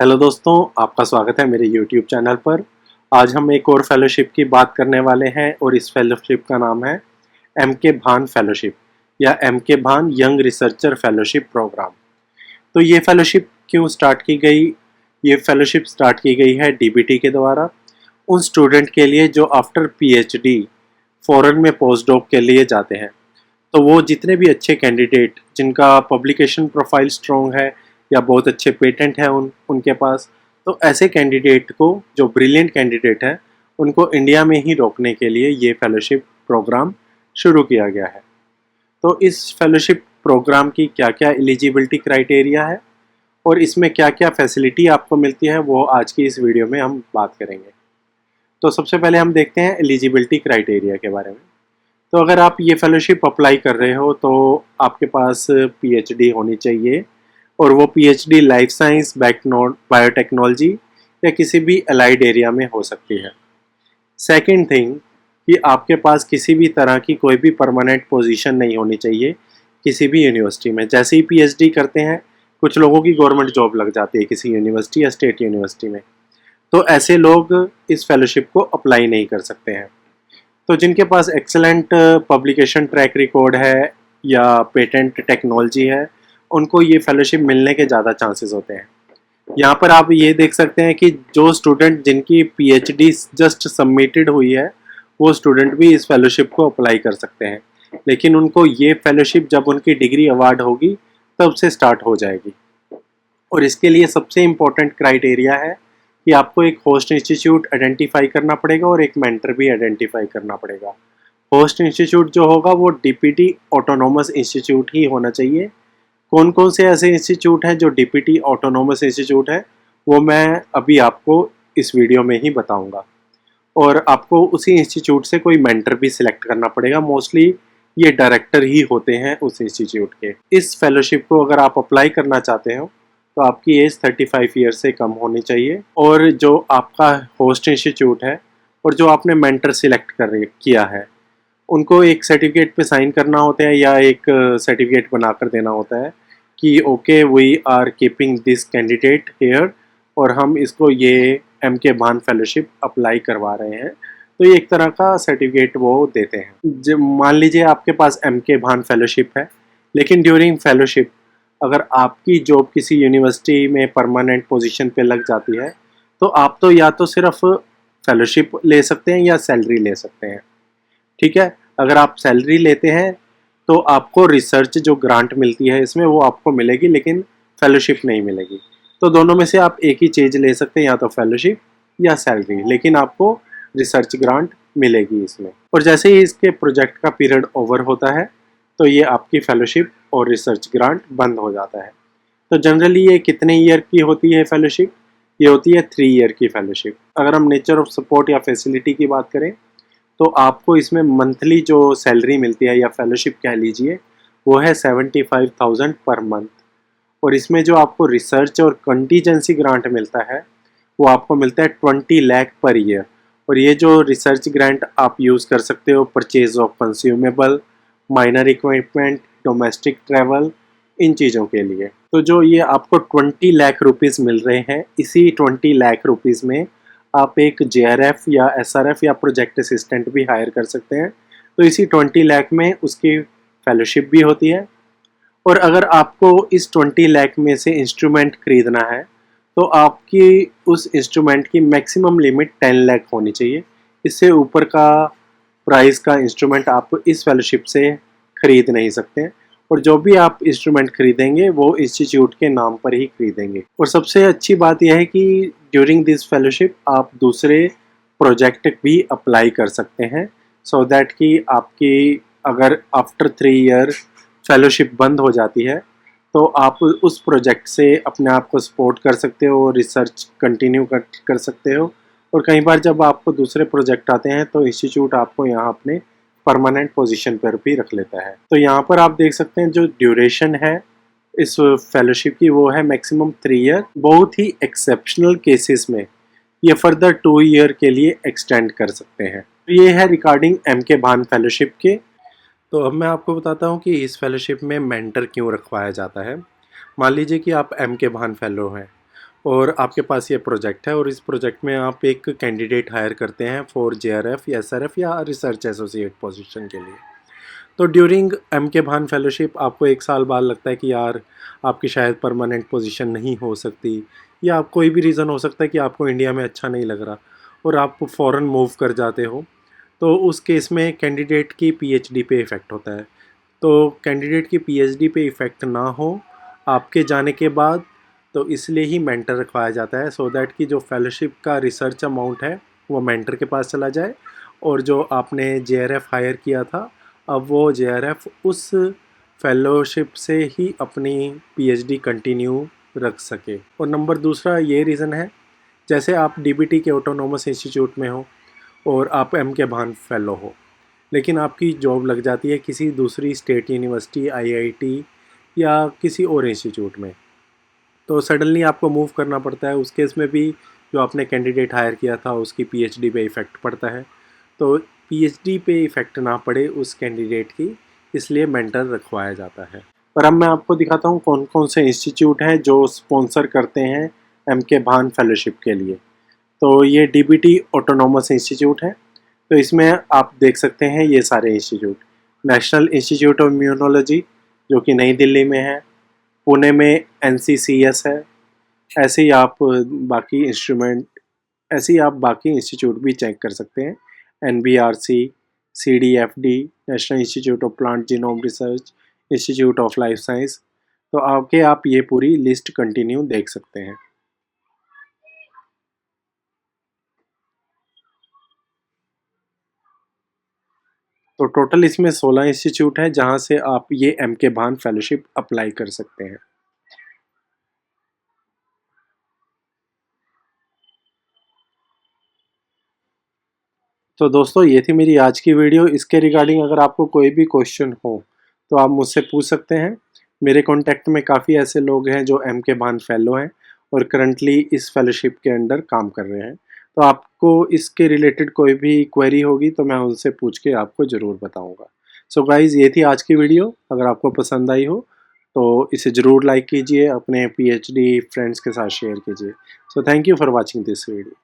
Hello दोस्तों, आपका स्वागत है मेरे यूट्यूब चैनल पर। आज हम एक और फेलोशिप की बात करने वाले हैं और इस फेलोशिप का नाम है एम के भान फेलोशिप या एम के भान यंग रिसर्चर फेलोशिप प्रोग्राम। तो ये फेलोशिप क्यों स्टार्ट की गई? ये फेलोशिप स्टार्ट की गई है डीबीटी के द्वारा उन स्टूडेंट के लिए जो आफ्टर पीएचडी फॉरेन में पोस्ट डॉक के लिए जाते हैं। तो वो जितने भी अच्छे कैंडिडेट जिनका पब्लिकेशन प्रोफाइल स्ट्रॉन्ग है या बहुत अच्छे पेटेंट है उनके पास, तो ऐसे कैंडिडेट को, जो ब्रिलियंट कैंडिडेट है, उनको इंडिया में ही रोकने के लिए ये फेलोशिप प्रोग्राम शुरू किया गया है। तो इस फेलोशिप प्रोग्राम की क्या क्या एलिजिबिलिटी क्राइटेरिया है और इसमें क्या क्या फैसिलिटी आपको मिलती है, वो आज की इस वीडियो में हम बात करेंगे। तो सबसे पहले हम देखते हैं एलिजिबिलिटी क्राइटेरिया के बारे में। तो अगर आप ये फेलोशिप अप्लाई कर रहे हो तो आपके पास पीएचडी होनी चाहिए और वो पीएचडी लाइफ साइंस, बायोटेक्नोलॉजी या किसी भी अलाइड एरिया में हो सकती है। सेकंड थिंग कि आपके पास किसी भी तरह की कोई भी परमानेंट पोजीशन नहीं होनी चाहिए किसी भी यूनिवर्सिटी में। जैसे ही पीएचडी करते हैं कुछ लोगों की गवर्नमेंट जॉब लग जाती है किसी यूनिवर्सिटी या स्टेट यूनिवर्सिटी में, तो ऐसे लोग इस फेलोशिप को अप्लाई नहीं कर सकते हैं। तो जिनके पास एक्सेलेंट पब्लिकेशन ट्रैक रिकॉर्ड है या पेटेंट टेक्नोलॉजी है, उनको ये फेलोशिप मिलने के ज़्यादा चांसेस होते हैं। यहाँ पर आप ये देख सकते हैं कि जो स्टूडेंट जिनकी पीएचडी जस्ट सबमिटेड हुई है, वो स्टूडेंट भी इस फेलोशिप को अप्लाई कर सकते हैं, लेकिन उनको ये फेलोशिप जब उनकी डिग्री अवार्ड होगी तब से स्टार्ट हो जाएगी। और इसके लिए सबसे इम्पोर्टेंट क्राइटेरिया है कि आपको एक होस्ट इंस्टीट्यूट आइडेंटिफाई करना पड़ेगा और एक मेंटर भी आइडेंटिफाई करना पड़ेगा। होस्ट इंस्टीट्यूट जो होगा वो डीपीटी ऑटोनोमस इंस्टीट्यूट ही होना चाहिए। कौन कौन से ऐसे इंस्टीट्यूट हैं जो डीपीटी ऑटोनोमस इंस्टीट्यूट है, वो मैं अभी आपको इस वीडियो में ही बताऊंगा। और आपको उसी इंस्टीट्यूट से कोई मेंटर भी सिलेक्ट करना पड़ेगा। मोस्टली ये डायरेक्टर ही होते हैं उस इंस्टीट्यूट के। इस फेलोशिप को अगर आप अप्लाई करना चाहते हो तो आपकी एज 35 ईयर से कम होनी चाहिए और जो आपका होस्ट इंस्टीट्यूट है और जो आपने मेंटर सिलेक्ट किया है, उनको एक सर्टिफिकेट पे साइन करना होता है या एक सर्टिफिकेट बनाकर देना होता है कि okay we are keeping this candidate here और हम इसको ये एम के भान फेलोशिप अप्लाई करवा रहे हैं। तो ये एक तरह का सर्टिफिकेट वो देते हैं। जब मान लीजिए आपके पास एम के भान फेलोशिप है, लेकिन ड्यूरिंग फेलोशिप अगर आपकी जॉब किसी यूनिवर्सिटी में परमानेंट पोजीशन पे लग जाती है, तो आप तो या तो सिर्फ फेलोशिप ले सकते हैं या सैलरी ले सकते हैं। ठीक है, अगर आप सैलरी लेते हैं तो आपको रिसर्च जो ग्रांट मिलती है इसमें वो आपको मिलेगी, लेकिन फेलोशिप नहीं मिलेगी। तो दोनों में से आप एक ही चीज़ ले सकते हैं, या तो फेलोशिप या सैलरी, लेकिन आपको रिसर्च ग्रांट मिलेगी इसमें। और जैसे ही इसके प्रोजेक्ट का पीरियड ओवर होता है तो ये आपकी फेलोशिप और रिसर्च ग्रांट बंद हो जाता है। तो जनरली ये कितने ईयर की होती है फेलोशिप? ये होती है 3 ईयर की फेलोशिप। अगर हम नेचर ऑफ सपोर्ट या फैसिलिटी की बात करें तो आपको इसमें मंथली जो सैलरी मिलती है या फेलोशिप कह लीजिए, वो है 75,000 पर मंथ। और इसमें जो आपको रिसर्च और कंटीजेंसी ग्रांट मिलता है वो आपको मिलता है 20 लाख पर ईयर। और ये जो रिसर्च ग्रांट आप यूज़ कर सकते हो purchase of consumable, minor equipment, domestic travel, इन चीज़ों के लिए। तो जो ये आपको 20 लाख रुपीज़ मिल रहे हैं, इसी 20 लाख रुपीज़ में आप एक जेआरएफ या एसआरएफ या प्रोजेक्ट असिस्टेंट भी हायर कर सकते हैं। तो इसी 20 लाख में उसकी फेलोशिप भी होती है। और अगर आपको इस 20 लाख में से इंस्ट्रूमेंट खरीदना है तो आपकी उस इंस्ट्रूमेंट की मैक्सिमम लिमिट 10 लाख होनी चाहिए। इससे ऊपर का प्राइस का इंस्ट्रूमेंट आप इस फेलोशिप से खरीद नहीं सकते। और जो भी आप इंस्ट्रूमेंट खरीदेंगे वो इंस्टीट्यूट के नाम पर ही खरीदेंगे। और सबसे अच्छी बात यह है कि ड्यूरिंग दिस फेलोशिप आप दूसरे प्रोजेक्ट भी अप्लाई कर सकते हैं, सो दैट कि आपकी अगर आफ्टर 3 ईयर फेलोशिप बंद हो जाती है तो आप उस प्रोजेक्ट से अपने आप को सपोर्ट कर सकते हो, रिसर्च कंटिन्यू कर सकते हो। और कई बार जब आपको दूसरे प्रोजेक्ट आते हैं तो इंस्टीट्यूट आपको यहाँ अपने परमानेंट पोजीशन पर भी रख लेता है। तो यहाँ पर आप देख सकते हैं जो ड्यूरेशन है इस फेलोशिप की वो है मैक्सिमम 3 ईयर। बहुत ही एक्सेप्शनल केसेस में ये फर्दर 2 ईयर के लिए एक्सटेंड कर सकते हैं। तो ये है रिगार्डिंग एम के भान फेलोशिप के। तो अब मैं आपको बताता हूँ कि इस फेलोशिप में मेंटर क्यों रखवाया जाता है। मान लीजिए कि आप एम के भान फेलो हैं और आपके पास ये प्रोजेक्ट है और इस प्रोजेक्ट में आप एक कैंडिडेट हायर करते हैं फॉर JRF या SRF या रिसर्च एसोसिएट पोजीशन के लिए। तो ड्यूरिंग एम के भान फेलोशिप आपको 1 साल बाद लगता है कि यार आपकी शायद परमानेंट पोजीशन नहीं हो सकती, या आप कोई भी रीज़न हो सकता है कि आपको इंडिया में अच्छा नहीं लग रहा और आप फ़ौरन मूव कर जाते हो। तो उस केस में कैंडिडेट की PhD पे इफ़ेक्ट होता है। तो कैंडिडेट की PhD पे इफ़ेक्ट ना हो आपके जाने के बाद, तो इसलिए ही मेंटर रखवाया जाता है, सो दैट कि जो फेलोशिप का रिसर्च अमाउंट है वो मेंटर के पास चला जाए और जो आपने JRF हायर किया था अब वो JRF उस फेलोशिप से ही अपनी PhD कंटिन्यू रख सके। और नंबर दूसरा ये रीज़न है, जैसे आप DBT के ऑटोनोमस इंस्टीट्यूट में हो और आप एम के भान फेलो हो, लेकिन आपकी जॉब लग जाती है किसी दूसरी स्टेट यूनिवर्सिटी, IIT या किसी और इंस्टीट्यूट में, तो सडनली आपको मूव करना पड़ता है। उस केस में भी जो आपने कैंडिडेट हायर किया था उसकी PhD पे इफ़ेक्ट पड़ता है। तो PhD पे इफ़ेक्ट ना पड़े उस कैंडिडेट की, इसलिए मेंटर रखवाया जाता है। और अब मैं आपको दिखाता हूँ कौन कौन से इंस्टीट्यूट हैं जो स्पॉन्सर करते हैं एम के भान फेलोशिप के लिए। तो ये DBT ऑटोनोमस इंस्टीट्यूट है। तो इसमें आप देख सकते हैं ये सारे institute, national institute of immunology जो कि नई दिल्ली में है, पुणे में NCCS है। ऐसे ही आप बाकी इंस्टीट्यूट भी चेक कर सकते हैं, NBRC, CDFD, national institute of plant genome research, institute of life science. तो आगे आप ये पूरी लिस्ट कंटिन्यू देख सकते हैं। तो टोटल इसमें 16 इंस्टीट्यूट है जहां से आप ये एम के भान फेलोशिप अप्लाई कर सकते हैं। तो दोस्तों ये थी मेरी आज की वीडियो। इसके रिगार्डिंग अगर आपको कोई भी क्वेश्चन हो तो आप मुझसे पूछ सकते हैं। मेरे कॉन्टैक्ट में काफ़ी ऐसे लोग हैं जो एम के भान फेलो हैं और करंटली इस फेलोशिप के अंडर काम कर रहे हैं। तो आपको इसके रिलेटेड कोई भी क्वेरी होगी तो मैं उनसे पूछ के आपको ज़रूर बताऊँगा। सो गाइज़ ये थी आज की वीडियो। अगर आपको पसंद आई हो तो इसे ज़रूर लाइक कीजिए, अपने PhD फ्रेंड्स के साथ शेयर कीजिए। So thank you for watching this video.